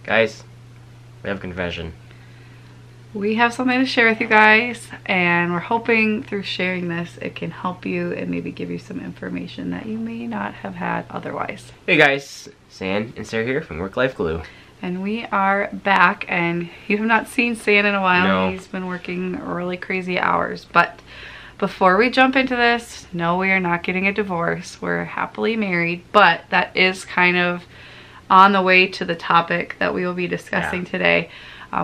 Guys, we have a confession. We have something to share with you guys, and we're hoping through sharing this it can help you and maybe give you some information that you may not have had otherwise. Hey guys, San and Sarah here from Work Life Glue. And we are back, and you have not seen San in a while. No. He's been working really crazy hours. But before we jump into this, no, we are not getting a divorce. We're happily married, but that is kind of on the way to the topic that we will be discussing today.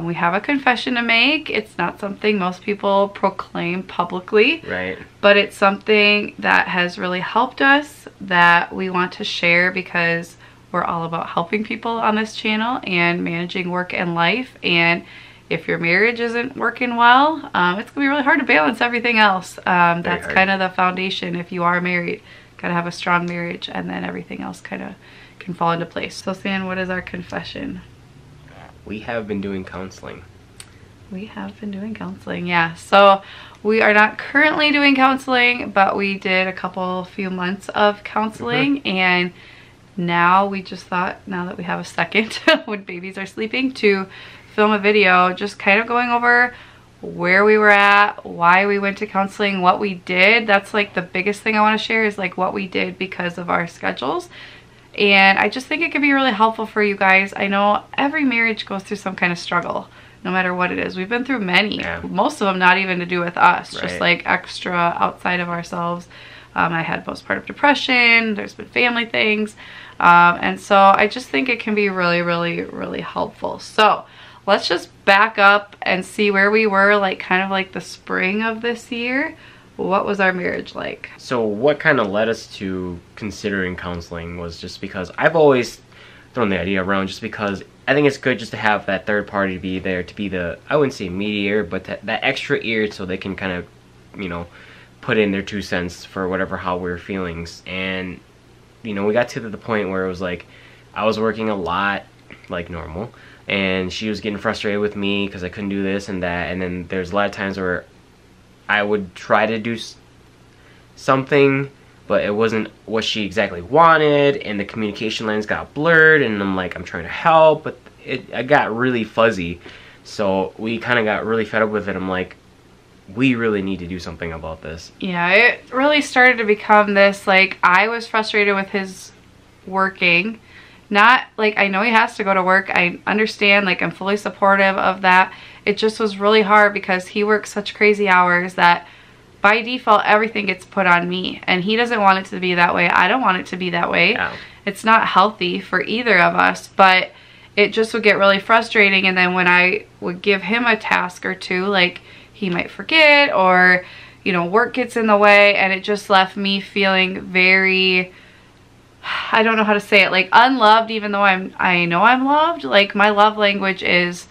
We have a confession to make. It's not something most people proclaim publicly, Right. but it's something that has really helped us that we want to share because we're all about helping people on this channel and managing work and life. And if your marriage isn't working well, it's gonna be really hard to balance everything else. That's kind of the foundation. If you are married, gotta have a strong marriage, and then everything else kind of can fall into place. So San, what is our confession? We have been doing counseling. We have been doing counseling, yeah. So we are not currently doing counseling, but we did a few months of counseling, and now we just thought, now that we have a second when babies are sleeping, to film a video just kind of going over where we were at, why we went to counseling, what we did. That's like the biggest thing I want to share is like what we did because of our schedules. And I just think it could be really helpful for you guys. I know every marriage goes through some kind of struggle, no matter what it is. We've been through many, most of them not even to do with us, just like extra outside of ourselves. I had postpartum depression, there's been family things. And so I just think it can be really, really, really helpful. So let's just back up and see where we were, like kind of like the spring of this year. What was our marriage like? So what kind of led us to considering counseling was just because I've always thrown the idea around, just because I think it's good just to have that third party to be there, to be the, I wouldn't say mediator, but that extra ear so they can kind of, you know, put in their 2 cents for whatever, how we're feelings. And, you know, we got to the point where it was like, I was working a lot, like normal, and she was getting frustrated with me because I couldn't do this and that. And then there's a lot of times where I would try to do something, but it wasn't what she exactly wanted, and the communication lines got blurred, and I'm like, I'm trying to help, but I got really fuzzy. So we kind of got really fed up with it. I'm like, we really need to do something about this. Yeah, it really started to become this, like, I was frustrated with his working. Not, like, I know he has to go to work. I understand, like, I'm fully supportive of that. It just was really hard because he works such crazy hours that by default everything gets put on me, and he doesn't want it to be that way. I don't want it to be that way. Yeah. It's not healthy for either of us, but it just would get really frustrating. And then when I would give him a task or two, like, he might forget, or, you know, work gets in the way, and it just left me feeling very, I don't know how to say it, like unloved, even though I know I'm loved. Like, my love language is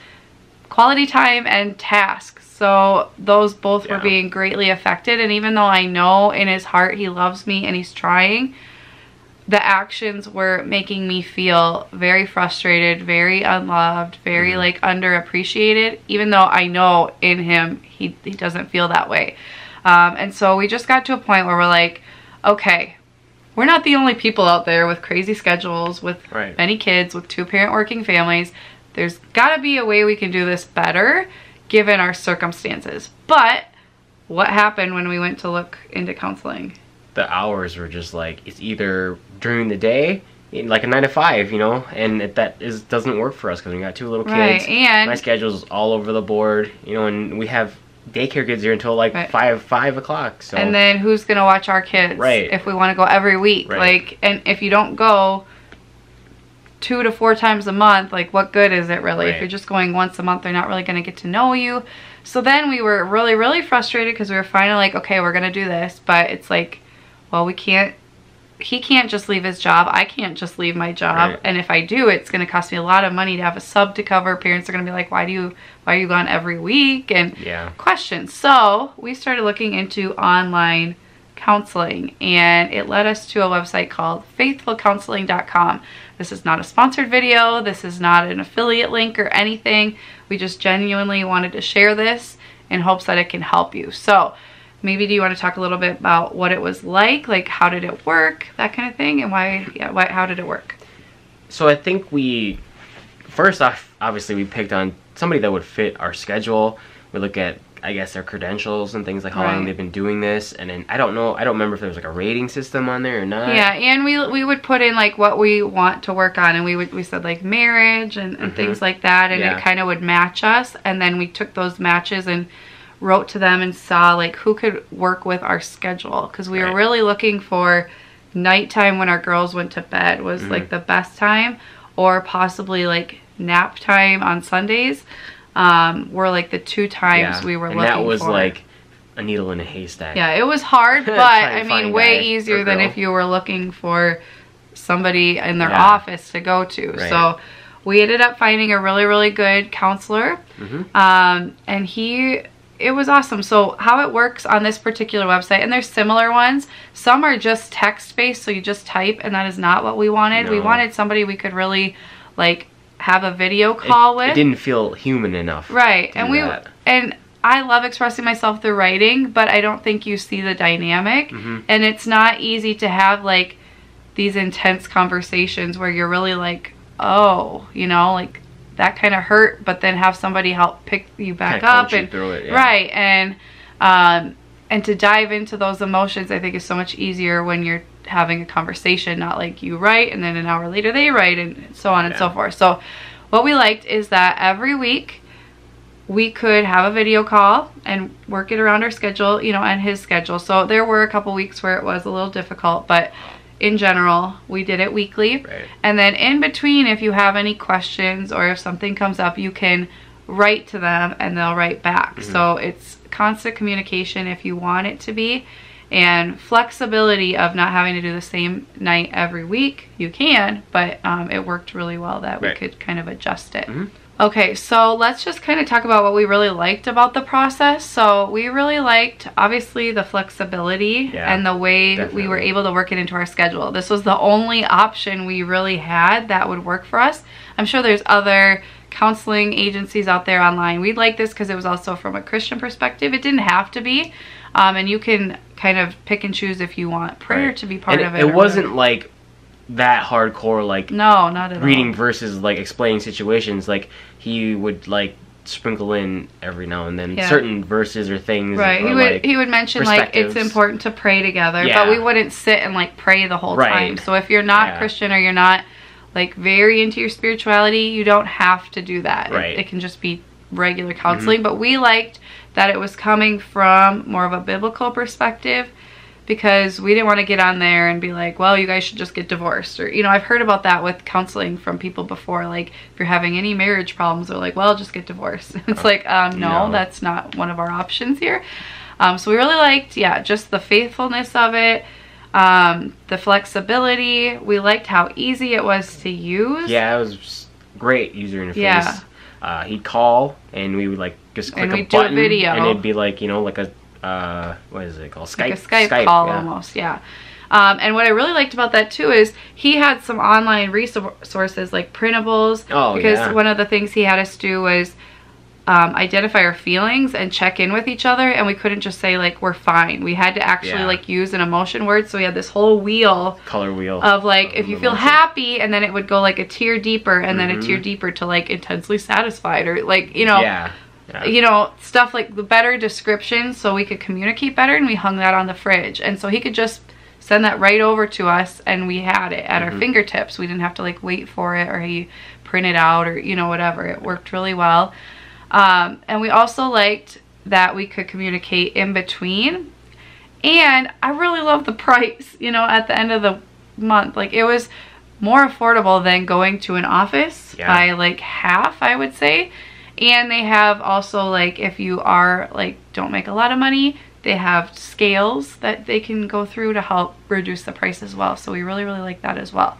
quality time and tasks. So those both were being greatly affected. And even though I know in his heart he loves me and he's trying, the actions were making me feel very frustrated, very unloved, very like underappreciated, even though I know in him he doesn't feel that way. And so we just got to a point where we're like, okay, we're not the only people out there with crazy schedules, with many kids, with 2-parent working families. There's got to be a way we can do this better given our circumstances. But what happened when we went to look into counseling? The hours were just like, it's either during the day, like a 9 to 5, you know, and doesn't work for us because we got 2 little kids. And my schedule's all over the board, you know, and we have daycare kids here until like 5 o'clock. So. And then who's gonna watch our kids if we want to go every week? Like, and if you don't go 2 to 4 times a month, like, what good is it really? If you're just going once a month, they're not really gonna get to know you. So then we were really, really frustrated because we were finally like, okay, we're gonna do this, but it's like, well, we can't. He can't just leave his job. I can't just leave my job. And if I do, it's going to cost me a lot of money to have a sub to cover. Parents are going to be like, why are you gone every week? And questions. So we started looking into online counseling, and it led us to a website called faithfulcounseling.com. This is not a sponsored video. This is not an affiliate link or anything. We just genuinely wanted to share this in hopes that it can help you. So maybe do you want to talk a little bit about what it was like how did it work, that kind of thing, and how did it work? So I think we first off, obviously we picked on somebody that would fit our schedule. We look at, I guess, their credentials and things like how long they've been doing this, and then I don't remember if there was like a rating system on there or not. Yeah, and we would put in like what we want to work on, and we said like marriage and things like that, and it kind of would match us, and then we took those matches and wrote to them and saw like who could work with our schedule, because we were really looking for nighttime when our girls went to bed was like the best time, or possibly like nap time on Sundays. Were like the 2 times we were looking for. And that was like a needle in a haystack. Yeah, it was hard, but I mean way easier than if you were looking for somebody in their office to go to. Right. So we ended up finding a really, really good counselor. And it was awesome. So how it works on this particular website, and there's similar ones, some are just text-based, so you just type, and that is not what we wanted. No. We wanted somebody we could really like have a video call with. It didn't feel human enough. Right. And I love expressing myself through writing, but I don't think you see the dynamic. And it's not easy to have like these intense conversations where you're really like, oh, you know, like that kind of hurt, but then have somebody help pick you back up and through it, right. And to dive into those emotions, I think is so much easier when you're having a conversation, not like you write and then an hour later they write and so on and so forth. So what we liked is that every week we could have a video call and work it around our schedule, you know, and his schedule. So there were a couple weeks where it was a little difficult, but in general, we did it weekly. Right. And then in between, if you have any questions or if something comes up, you can write to them and they'll write back. So it's constant communication if you want it to be. And flexibility of not having to do the same night every week. You can, but it worked really well that we could kind of adjust it. Okay, so let's just kind of talk about what we really liked about the process. So we really liked, obviously, the flexibility and the way we were able to work it into our schedule. This was the only option we really had that would work for us. I'm sure there's other counseling agencies out there online. We liked this because it was also from a Christian perspective. It didn't have to be. And you can kind of pick and choose if you want prayer to be part of it. It wasn't like that hardcore, like no, not at reading all. Verses, like explaining situations. Like he would like sprinkle in every now and then certain verses or things. Right. He would mention like it's important to pray together, but we wouldn't sit and like pray the whole time. So if you're not Christian or you're not like very into your spirituality, you don't have to do that. It can just be regular counseling. But we liked that it was coming from more of a biblical perspective, because we didn't want to get on there and be like, well, you guys should just get divorced. Or, you know, I've heard about that with counseling from people before. Like, if you're having any marriage problems, they're like, well, just get divorced. It's like, no, that's not one of our options here. So we really liked, just the faithfulness of it, the flexibility. We liked how easy it was to use. Yeah, it was great user interface. He'd call, and we would like just click a button, do a video, and it'd be like, you know, like a what is it called? Skype? Like a Skype call almost, and what I really liked about that too is he had some online resources like printables. Because one of the things he had us do was identify our feelings and check in with each other, and we couldn't just say like we're fine. We had to actually like use an emotion word. So we had this whole color wheel of like if you feel happy, and then it would go like a tier deeper, and then a tier deeper to like intensely satisfied, or like, you know, you know, stuff like the better description, so we could communicate better. And we hung that on the fridge, and so he could just send that right over to us, and we had it at our fingertips. We didn't have to like wait for it, or he print it out, or, you know, whatever. It worked really well. And we also liked that we could communicate in between. And I really love the price, you know, at the end of the month. Like, it was more affordable than going to an office by like half, I would say. And they have also, like, if you are like don't make a lot of money, they have scales that they can go through to help reduce the price as well. So we really, really like that as well.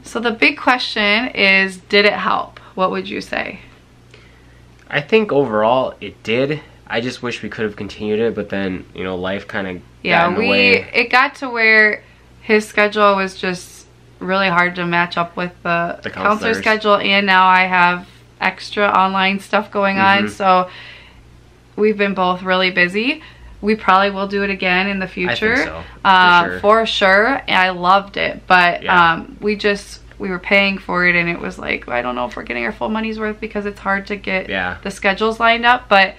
So the big question is, did it help? What would you say? I think overall it did. I just wish we could have continued it, but then, you know, life kind of got in the way. It got to where his schedule was just really hard to match up with the counselor schedule, and now I have extra online stuff going on, so we've been both really busy. We probably will do it again in the future. I think so, for sure. And I loved it, but we just we were paying for it and it was like, I don't know if we're getting our full money's worth because it's hard to get the schedules lined up. But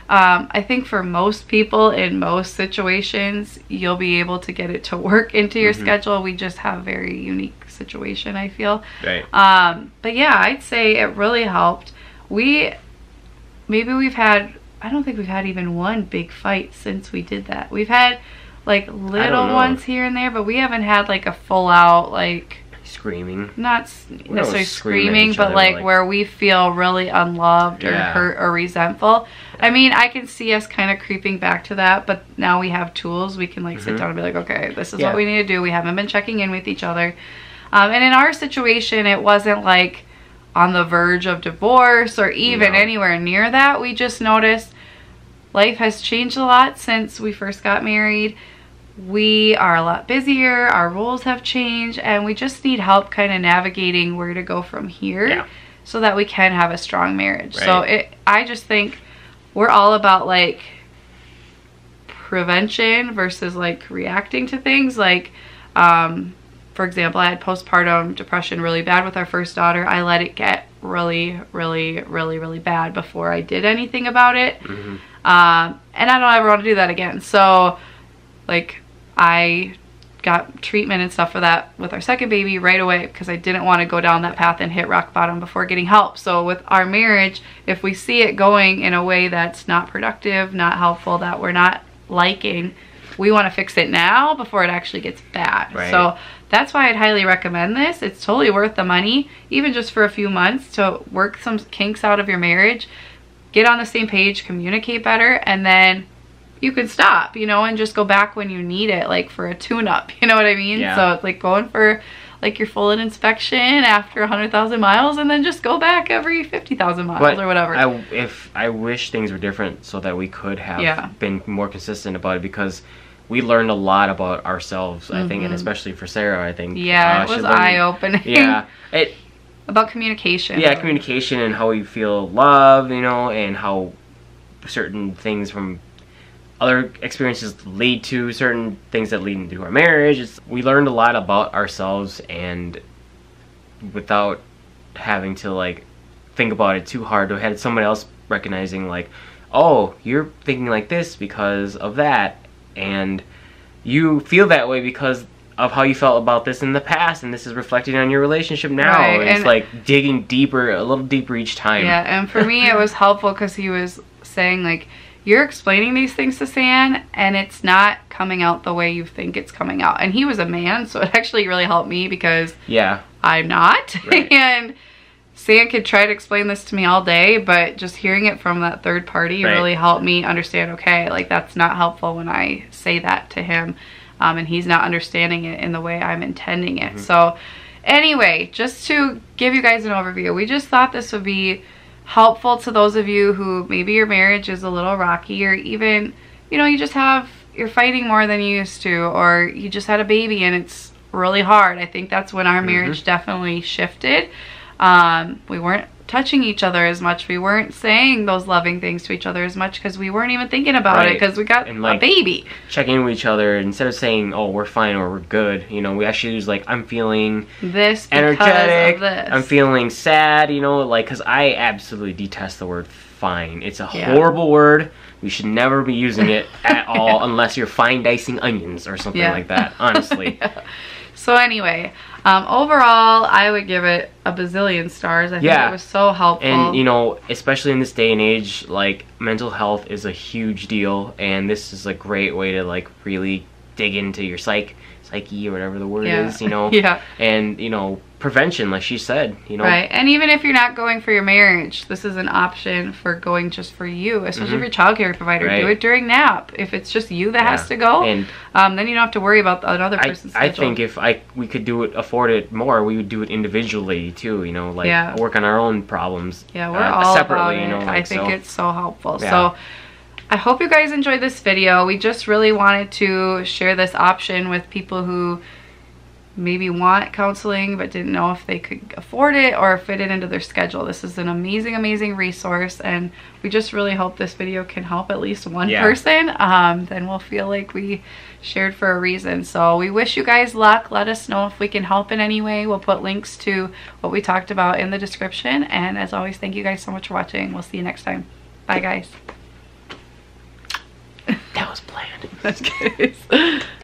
I think for most people in most situations, you'll be able to get it to work into your schedule. We just have a very unique situation, I feel. Right. But yeah, I'd say it really helped. We've had, I don't think we've had even one big fight since we did that. We've had like little ones here and there, but we haven't had like a full out like screaming. Not necessarily screaming, but like where we feel really unloved or hurt or resentful. I mean, I can see us kind of creeping back to that, but now we have tools. We can like sit down and be like, okay, this is what we need to do. We haven't been checking in with each other. And in our situation, it wasn't like on the verge of divorce or even anywhere near that. We just noticed life has changed a lot since we first got married. We are a lot busier, our roles have changed, and we just need help kind of navigating where to go from here so that we can have a strong marriage. So I just think we're all about like prevention versus like reacting to things. Like, for example, I had postpartum depression really bad with our first daughter. I let it get really, really, really, really bad before I did anything about it. And I don't ever want to do that again. So like, I got treatment and stuff for that with our second baby right away because I didn't want to go down that path and hit rock bottom before getting help. So with our marriage, if we see it going in a way that's not productive, not helpful, that we're not liking, we want to fix it now before it actually gets bad. So that's why I'd highly recommend this. It's totally worth the money, even just for a few months, to work some kinks out of your marriage, get on the same page, communicate better, and then you can stop, you know, and just go back when you need it, like for a tune-up, you know what I mean? So it's like going for like your full inspection after 100,000 miles and then just go back every 50,000 miles or whatever. I wish things were different so that we could have been more consistent about it, because we learned a lot about ourselves, I think, and especially for Sarah, I think. Yeah, it was eye-opening. Yeah. About communication. Yeah, communication and how we feel love, you know, and how certain things from other experiences lead to certain things that lead into our marriage. We learned a lot about ourselves, and without having to like think about it too hard, we had someone else recognizing like, oh, you're thinking like this because of that, and you feel that way because of how you felt about this in the past, and this is reflecting on your relationship now. And it's like digging deeper, a little deeper each time. Yeah, and for me it was helpful because he was saying like, you're explaining these things to San and it's not coming out the way you think it's coming out. And he was a man, so it actually really helped me because I'm not. And San could try to explain this to me all day, but just hearing it from that third party really helped me understand, okay, like that's not helpful when I say that to him, and he's not understanding it in the way I'm intending it. So anyway, just to give you guys an overview, we just thought this would be helpful to those of you who maybe your marriage is a little rocky, or even, you know, you're fighting more than you used to, or you just had a baby and it's really hard. I think that's when our marriage definitely shifted. We weren't touching each other as much. We weren't saying those loving things to each other as much because we weren't even thinking about it because we got a baby. Checking with each other instead of saying, oh, we're fine or we're good. You know, we actually use like, I'm feeling this energetic, because of this. I'm feeling sad, you know, like, because I absolutely detest the word fine. It's a horrible word. We should never be using it at all unless you're fine dicing onions or something like that, honestly. So anyway, overall, I would give it a bazillion stars. I think it was so helpful. And, you know, especially in this day and age, like, mental health is a huge deal. And this is a great way to, like, really dig into your psyche or whatever the word is, you know. And, you know, prevention, like she said, you know. Right. And even if you're not going for your marriage, this is an option for going just for you, especially if you're a child care provider. Do it during nap. If it's just you that has to go, and then you don't have to worry about another person's schedule. I think if we could afford it more, we would do it individually too, you know, like work on our own problems. Yeah, we're all separately, about it. You know, like, I think it's so helpful. So I hope you guys enjoyed this video. We just really wanted to share this option with people who maybe want counseling but didn't know if they could afford it or fit it into their schedule. This is an amazing, amazing resource, and we just really hope this video can help at least one person. Then we'll feel like we shared for a reason. So we wish you guys luck. Let us know if we can help in any way. We'll put links to what we talked about in the description, and as always, thank you guys so much for watching. We'll see you next time. Bye, guys. That was planned. That's good.